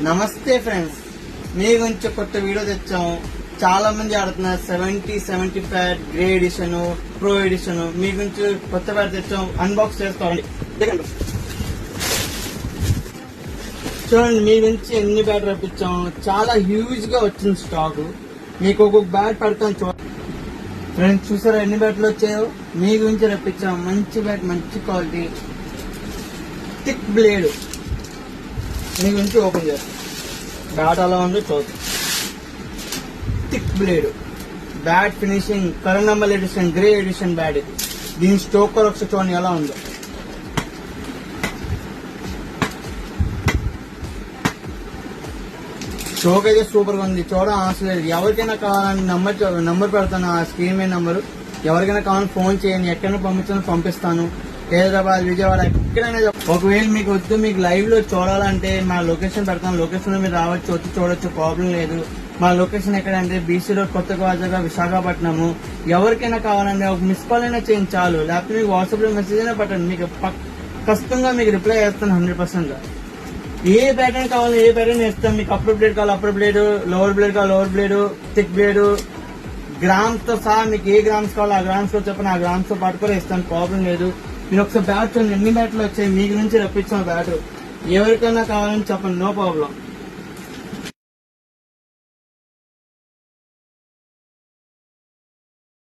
నమస్తే ఫ్రెండ్స్, మీ గురించి కొత్త వీడియో తెచ్చాము. చాలా మంది ఆడుతున్నారు 70-75 గ్రే ఎడిషన్, ప్రో ఎడిషన్. మీ గురించి కొత్త బ్యాట్ తెచ్చాము, అన్బాక్స్ చేసుకోండి. చూడండి, మీ గురించి ఎన్ని బ్యాట్ రప్పించాము. చాలా హ్యూజ్ గా వచ్చింది స్టాక్. మీకు ఒక్కొక్క బ్యాట్ పెడతాను చూడండి ఫ్రెండ్స్. చూసారా ఎన్ని బ్యాట్లు వచ్చాయో? మీ గురించి రప్పించాము. మంచి బ్యాట్, మంచి క్వాలిటీ, థిక్ బ్లేడ్. మీ గురించి ఓపెన్ చేస్తాం. బ్యాట్ అలా ఉంది చూద్దాం. థిక్ బ్లేడ్ బ్యాట్, ఫినిషింగ్ కరణంబల్ ఎడిషన్, గ్రే ఎడిషన్ బ్యాట్ ఇది. దీని స్టోకర్ ఒకసారి చూడండి ఎలా ఉందో. స్టోక్ అయితే సూపర్ గా ఉంది, చూడడం అవసరం లేదు. ఎవరికైనా కావాలని నంబర్ పెడతాను, ఆ స్క్రీన్ మీద నంబరు. ఎవరికైనా కావాలని ఫోన్ చేయండి, ఎక్కడైనా పంపిస్తాను. హైదరాబాద్, విజయవాడ, ఎక్కడైనా. ఒకవేళ మీకు వద్దు, మీకు లైవ్ లో చూడాలంటే మా లొకేషన్ పెడతాను. లొకేషన్ లో మీరు రావచ్చు, వచ్చి చూడొచ్చు, ప్రాబ్లం లేదు. మా లొకేషన్ ఎక్కడంటే బీసీ రోడ్, కొత్త గోదావరి, విశాఖపట్నము. ఎవరికైనా కావాలంటే ఒక మిస్ కాల్ అయినా చేయండి చాలు, లేకపోతే మీకు వాట్సాప్ లో మెసేజ్ అయినా పెట్టండి. మీకు ఖచ్చితంగా మీకు రిప్లై చేస్తాను 100%. ఏ ప్యాటర్న్ కావాలో ఏ ప్యాటర్న్ ఇస్తాం. మీకు అప్పర్ బ్లేడ్ కావాలి అప్పర్ బ్లేడ్, లోవర్ బ్లేడ్ కావాలి lower blade, thick blade, grams తో సహా మీకు ఏ గ్రామ్స్ కావాలో ఆ గ్రామ్స్ తో చెప్పండి, ఆ గ్రామ్స్ తో పాటు కూడా ఇస్తాను, ప్రాబ్లం లేదు. మీరు ఒకసారి బ్యాట్ చూడండి, ఎన్ని బ్యాట్లు వచ్చాయి. మీ గురించి రప్పించాం బ్యాట్. ఎవరికైనా కావాలని చెప్పండి, నో ప్రాబ్లం.